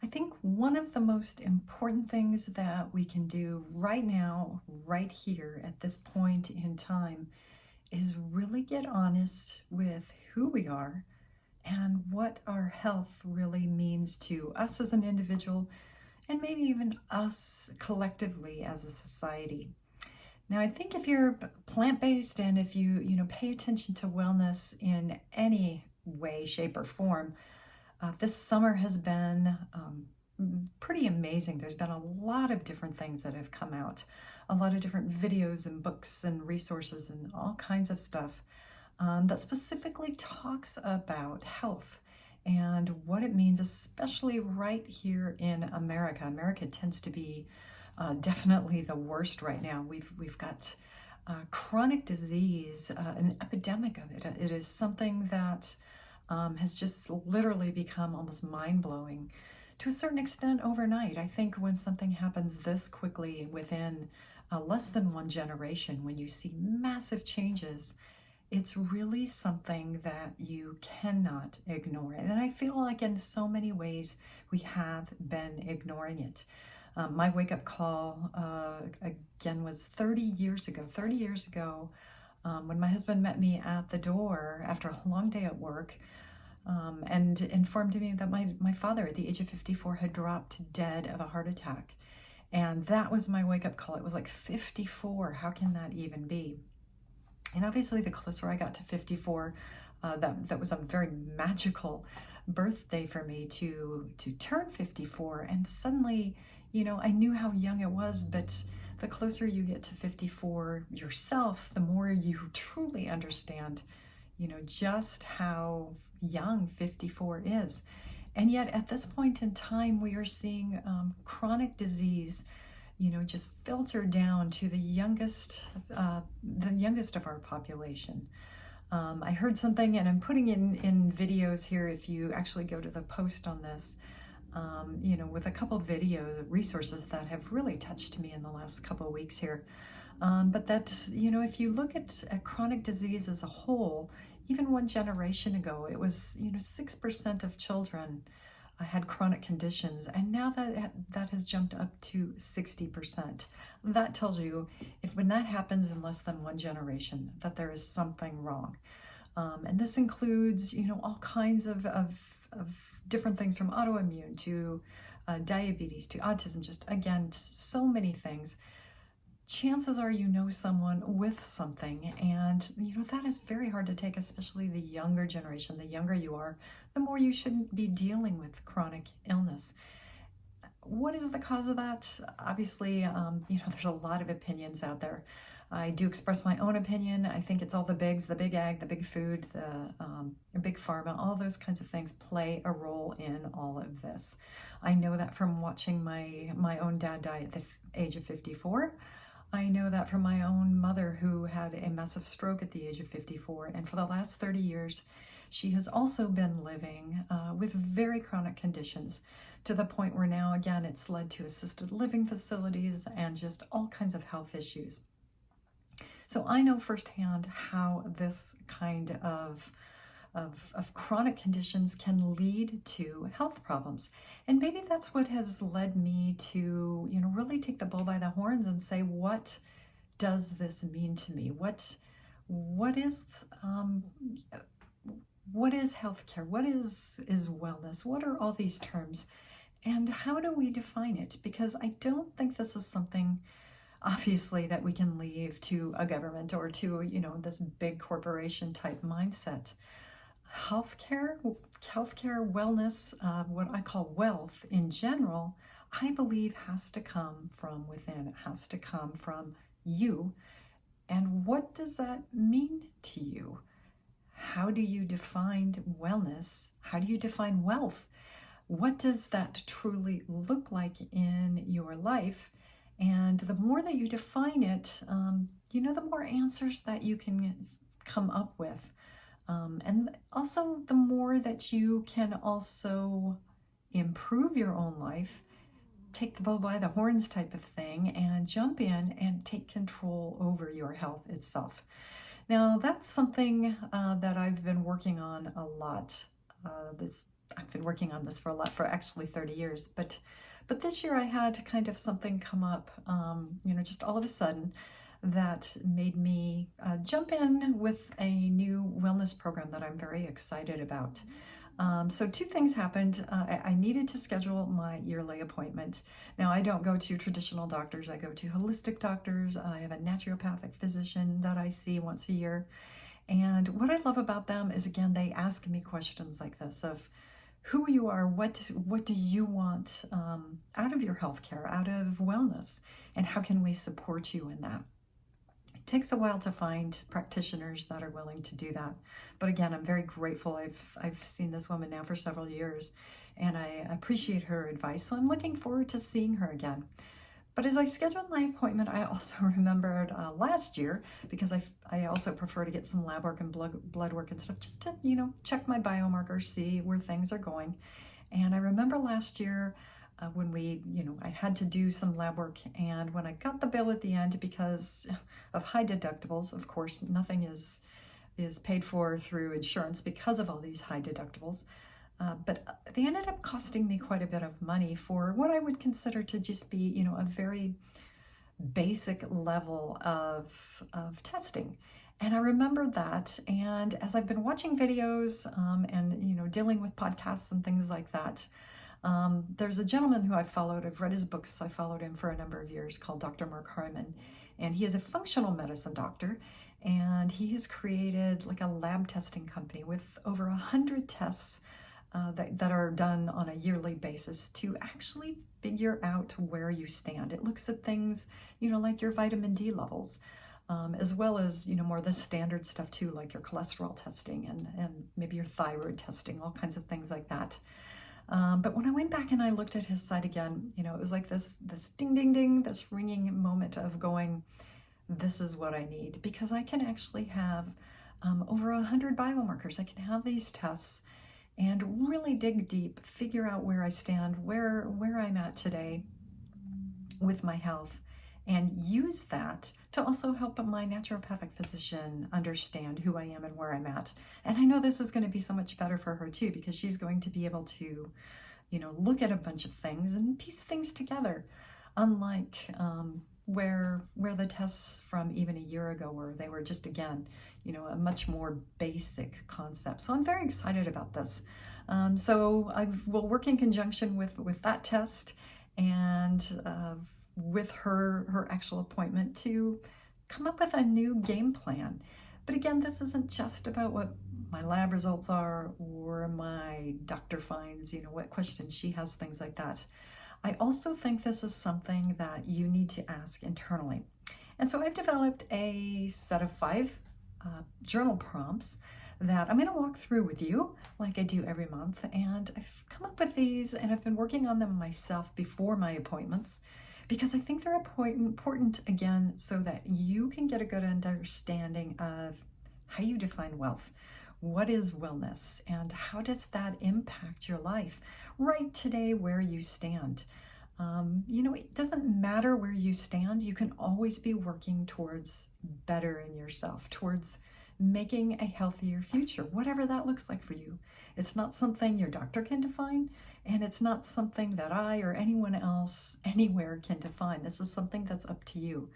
I think one of the most important things that we can do right now, right here at this point in time, is really get honest with who we are and what our health really means to us as an individual and maybe even us collectively as a society. Now, I think if you're plant-based and if you pay attention to wellness in any way, shape, or form, this summer has been pretty amazing. There's been a lot of different things that have come out, a lot of different videos and books and resources and all kinds of stuff that specifically talks about health and what it means, especially right here in America. America tends to be definitely the worst right now. We've got chronic disease, an epidemic of it. It is something that has just literally become almost mind-blowing to a certain extent overnight. I think when something happens this quickly within less than one generation, when you see massive changes, it's really something that you cannot ignore. And I feel like in so many ways we have been ignoring it. My wake-up call, again, was 30 years ago. 30 years ago, when my husband met me at the door after a long day at work, and informed me that my father at the age of 54 had dropped dead of a heart attack. And that was my wake-up call. It was like 54. How can that even be? And obviously, the closer I got to 54, that was a very magical birthday for me to turn 54. And suddenly, I knew how young it was, but the closer you get to 54 yourself, the more you truly understand, just how young 54 is. And yet at this point in time, we are seeing chronic disease, just filter down to the youngest of our population. I heard something, and I'm putting in videos here if you actually go to the post on this, with a couple video resources that have really touched me in the last couple of weeks here. But that, if you look at chronic disease as a whole, even one generation ago, it was, 6% of children had chronic conditions, and now that has jumped up to 60%. That tells you, when that happens in less than one generation, that there is something wrong. And this includes, all kinds of different things, from autoimmune to diabetes to autism, just again, so many things. Chances are someone with something, and that is very hard to take, especially the younger generation. The younger you are, the more you shouldn't be dealing with chronic illness. What is the cause of that? Obviously, there's a lot of opinions out there. I do express my own opinion. I think it's all the bigs, the big ag, the big food, the big pharma, all those kinds of things play a role in all of this. I know that from watching my own dad die at the age of 54. I know that from my own mother, who had a massive stroke at the age of 54. And for the last 30 years, she has also been living with very chronic conditions, to the point where now, again, it's led to assisted living facilities and just all kinds of health issues. So I know firsthand how this kind of chronic conditions can lead to health problems. And maybe that's what has led me to, really take the bull by the horns and say, what does this mean to me? What is healthcare? What is wellness? What are all these terms? And how do we define it? Because I don't think this is something, obviously, that we can leave to a government or to, this big corporation type mindset. Healthcare, wellness, what I call wealth in general, I believe has to come from within. It has to come from you. And what does that mean to you? How do you define wellness? How do you define wealth? What does that truly look like in your life? And the more that you define it, the more answers that you can come up with. And also the more that you can also improve your own life, take the bull by the horns type of thing, and jump in and take control over your health itself. Now, that's something that I've been working on a lot. It's I've been working on this for actually 30 years, but this year I had kind of something come up, just all of a sudden that made me jump in with a new wellness program that I'm very excited about. So two things happened. I needed to schedule my yearly appointment. Now, I don't go to traditional doctors. I go to holistic doctors. I have a naturopathic physician that I see once a year. And what I love about them is, again, they ask me questions like this of who you are, what do you want out of your healthcare, out of wellness, and how can we support you in that? It takes a while to find practitioners that are willing to do that. But again, I'm very grateful. I've seen this woman now for several years, and I appreciate her advice. So I'm looking forward to seeing her again. But as I scheduled my appointment, I also remembered last year, because I also prefer to get some lab work and blood work and stuff, just to, check my biomarkers, see where things are going. And I remember last year when I had to do some lab work, and when I got the bill at the end, because of high deductibles, of course, nothing is paid for through insurance because of all these high deductibles. But they ended up costing me quite a bit of money for what I would consider to just be, a very basic level of testing. And I remembered that. And as I've been watching videos and, dealing with podcasts and things like that, there's a gentleman who I've followed. I've read his books. I followed him for a number of years, called Dr. Mark Harmon. And he is a functional medicine doctor. And he has created like a lab testing company with over 100 tests that are done on a yearly basis to actually figure out where you stand. It looks at things, like your vitamin D levels, as well as, more the standard stuff too, like your cholesterol testing and maybe your thyroid testing, all kinds of things like that. But when I went back and I looked at his site again, it was like this ding, ding, ding, this ringing moment of going, this is what I need, because I can actually have over 100 biomarkers. I can have these tests and really dig deep, figure out where I stand, where I'm at today with my health, and use that to also help my naturopathic physician understand who I am and where I'm at. And I know this is going to be so much better for her too, because she's going to be able to, look at a bunch of things and piece things together, unlike where the tests from even a year ago were. They were just, again, a much more basic concept. So I'm very excited about this. So I will work in conjunction with that test and with her actual appointment to come up with a new game plan. But again, this isn't just about what my lab results are or my doctor finds, what questions she has, things like that. I also think this is something that you need to ask internally. And so I've developed a set of 5 journal prompts that I'm going to walk through with you like I do every month. And I've come up with these and I've been working on them myself before my appointments, because I think they're important, again, so that you can get a good understanding of how you define wealth. What is wellness, and how does that impact your life right today where you stand? It doesn't matter where you stand. You can always be working towards better in yourself, towards making a healthier future, whatever that looks like for you. It's not something your doctor can define, and it's not something that I or anyone else anywhere can define. This is something that's up to you,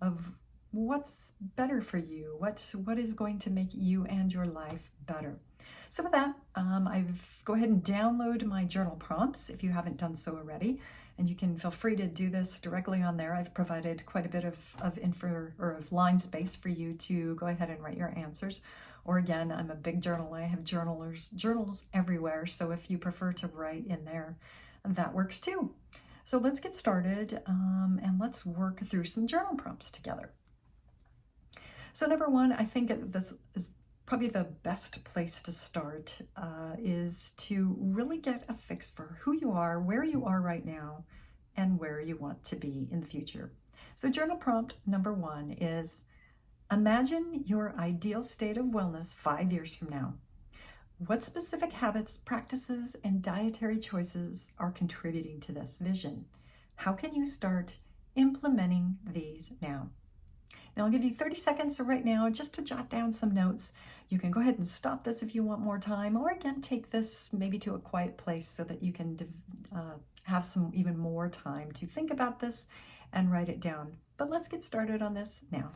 of what's better for you, what is going to make you and your life better. So with that, I've go ahead and download my journal prompts if you haven't done so already, and you can feel free to do this directly on there. I've provided quite a bit of info or of line space for you to go ahead and write your answers. Or again, I'm a big journaler. I have journals everywhere. So if you prefer to write in there, that works too. So let's get started and let's work through some journal prompts together. So number one, I think this is probably the best place to start, is to really get a fix for who you are, where you are right now, and where you want to be in the future. So journal prompt number 1 is, imagine your ideal state of wellness 5 years from now. What specific habits, practices, and dietary choices are contributing to this vision? How can you start implementing these now? Now I'll give you 30 seconds right now just to jot down some notes. You can go ahead and stop this if you want more time, or again, take this maybe to a quiet place so that you can have some even more time to think about this and write it down. But let's get started on this now.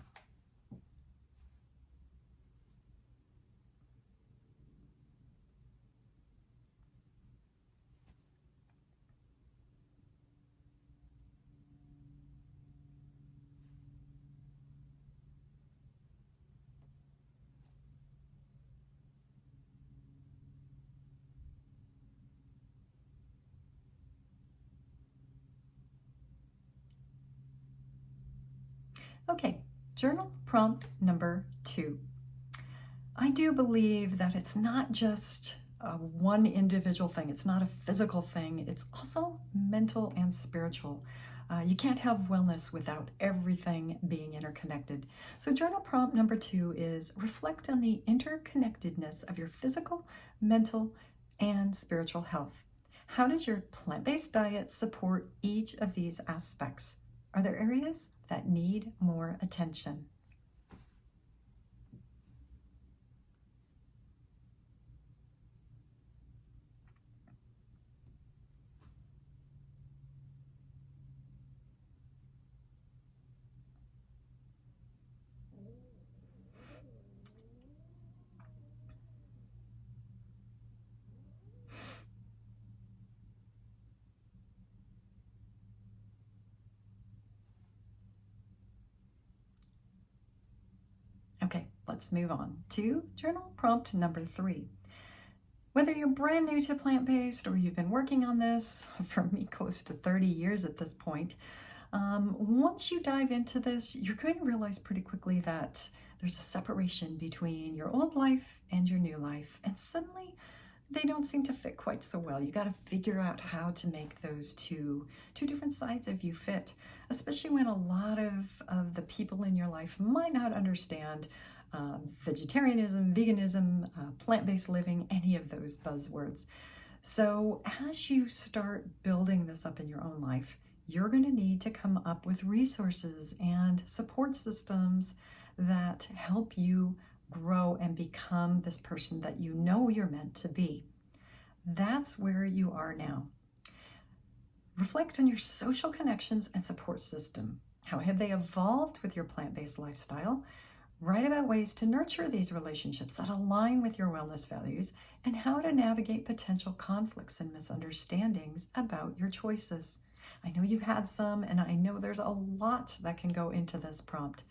Okay, journal prompt number 2. I do believe that it's not just one individual thing. It's not a physical thing. It's also mental and spiritual. You can't have wellness without everything being interconnected. So journal prompt number 2 is reflect on the interconnectedness of your physical, mental, and spiritual health. How does your plant-based diet support each of these aspects? Are there areas that need more attention? Okay, let's move on to journal prompt number 3. Whether you're brand new to plant-based or you've been working on this, for me, close to 30 years at this point, once you dive into this, you're going to realize pretty quickly that there's a separation between your old life and your new life, and suddenly they don't seem to fit quite so well. You got to figure out how to make those two different sides of you fit, especially when a lot of the people in your life might not understand vegetarianism, veganism, plant-based living, any of those buzzwords. So as you start building this up in your own life, you're going to need to come up with resources and support systems that help you grow and become this person that you know you're meant to be. That's where you are now. Reflect on your social connections and support system. How have they evolved with your plant-based lifestyle? Write about ways to nurture these relationships that align with your wellness values and how to navigate potential conflicts and misunderstandings about your choices. I know you've had some, and I know there's a lot that can go into this prompt.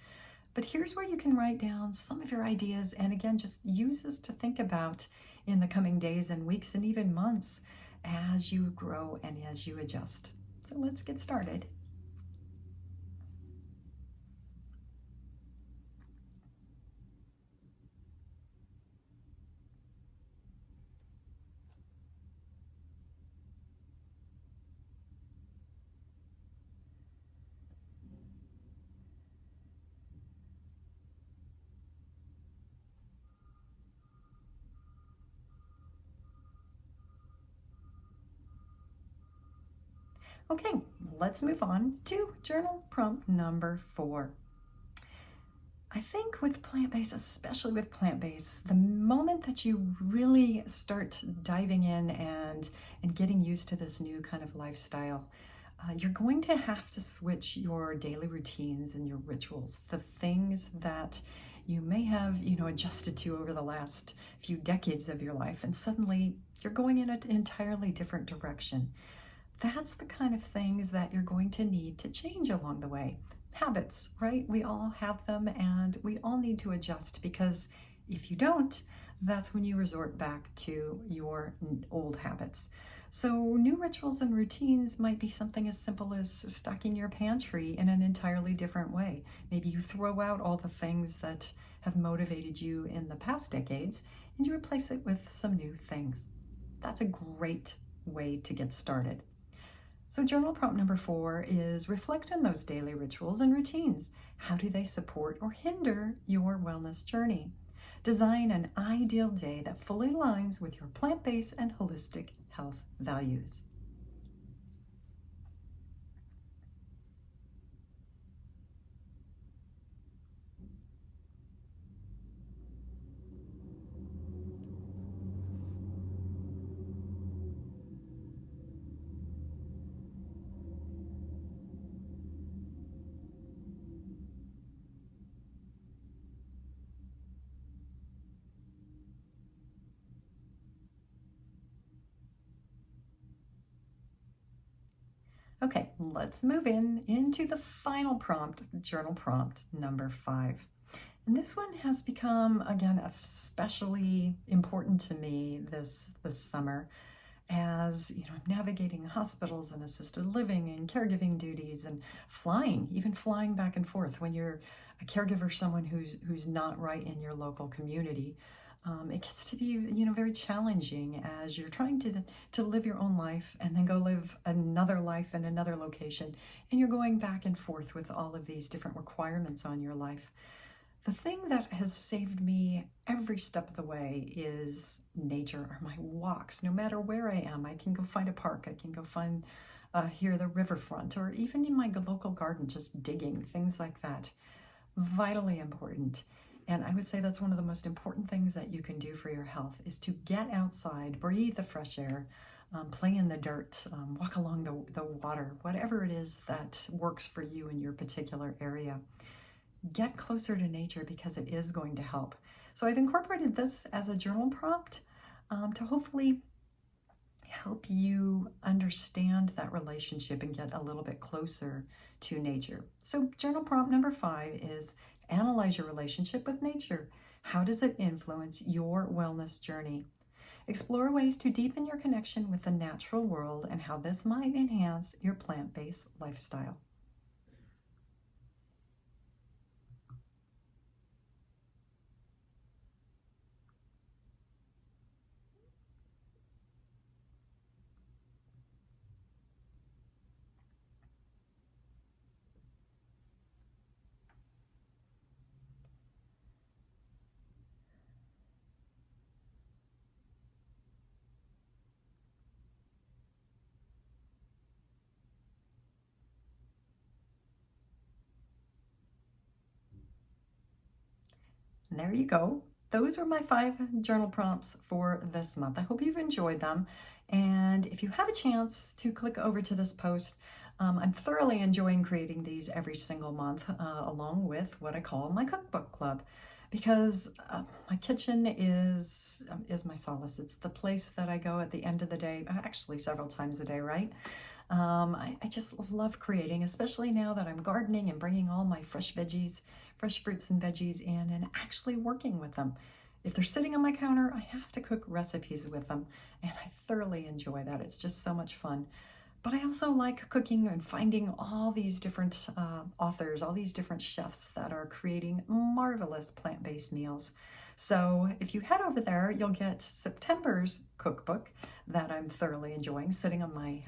But here's where you can write down some of your ideas and again, just use this to think about in the coming days and weeks and even months as you grow and as you adjust. So let's get started. Okay, let's move on to journal prompt number 4. I think with plant-based, especially with plant-based, the moment that you really start diving in and getting used to this new kind of lifestyle, you're going to have to switch your daily routines and your rituals, the things that you may have, adjusted to over the last few decades of your life, and suddenly you're going in an entirely different direction. That's the kind of things that you're going to need to change along the way. Habits, right? We all have them and we all need to adjust, because if you don't, that's when you resort back to your old habits. So new rituals and routines might be something as simple as stocking your pantry in an entirely different way. Maybe you throw out all the things that have motivated you in the past decades and you replace it with some new things. That's a great way to get started. So journal prompt number 4 is reflect on those daily rituals and routines. How do they support or hinder your wellness journey? Design an ideal day that fully aligns with your plant-based and holistic health values. Okay, let's move into the final prompt, journal prompt number 5. And this one has become, again, especially important to me this summer as I'm navigating hospitals and assisted living and caregiving duties and flying, even flying back and forth when you're a caregiver, someone who's not right in your local community. It gets to be very challenging as you're trying to live your own life and then go live another life in another location, and you're going back and forth with all of these different requirements on your life. The thing that has saved me every step of the way is nature, or my walks. No matter where I am, I can go find a park, I can go find here the riverfront, or even in my local garden, just digging, things like that. Vitally important. And I would say that's one of the most important things that you can do for your health is to get outside, breathe the fresh air, play in the dirt, walk along the water, whatever it is that works for you in your particular area. Get closer to nature because it is going to help. So I've incorporated this as a journal prompt to hopefully help you understand that relationship and get a little bit closer to nature. So journal prompt number 5 is analyze your relationship with nature. How does it influence your wellness journey? Explore ways to deepen your connection with the natural world and how this might enhance your plant-based lifestyle. And there you go. Those were my 5 journal prompts for this month. I hope you've enjoyed them. And if you have a chance to click over to this post, I'm thoroughly enjoying creating these every single month, along with what I call my cookbook club, because my kitchen is my solace. It's the place that I go at the end of the day, actually several times a day, right? I just love creating, especially now that I'm gardening and bringing all my fresh veggies, fresh fruits and veggies in and actually working with them. If they're sitting on my counter, I have to cook recipes with them, and I thoroughly enjoy that. It's just so much fun. But I also like cooking and finding all these different authors, all these different chefs that are creating marvelous plant-based meals. So if you head over there, you'll get September's cookbook that I'm thoroughly enjoying, sitting on my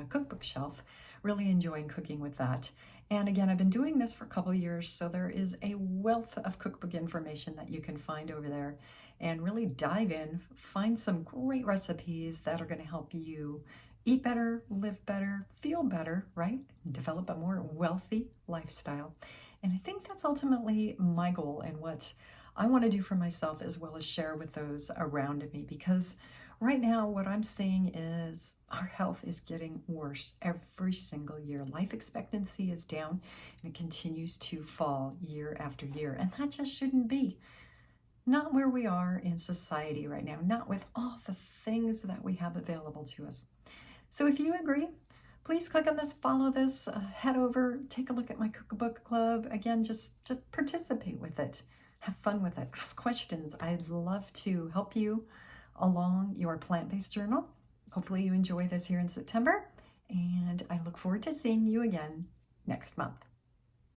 cookbook shelf, really enjoying cooking with that. And again, I've been doing this for a couple of years, so there is a wealth of cookbook information that you can find over there and really dive in, find some great recipes that are going to help you eat better, live better, feel better, right? Develop a more wealthy lifestyle. And I think that's ultimately my goal and what I want to do for myself as well as share with those around me, because right now what I'm seeing is our health is getting worse every single year. Life expectancy is down and it continues to fall year after year. And that just shouldn't be. Not where we are in society right now, not with all the things that we have available to us. So if you agree, please click on this, follow this, head over, take a look at my cookbook club. Again, just participate with it. Have fun with it. Ask questions. I'd love to help you along your plant-based journal. Hopefully you enjoy this here in September, and I look forward to seeing you again next month.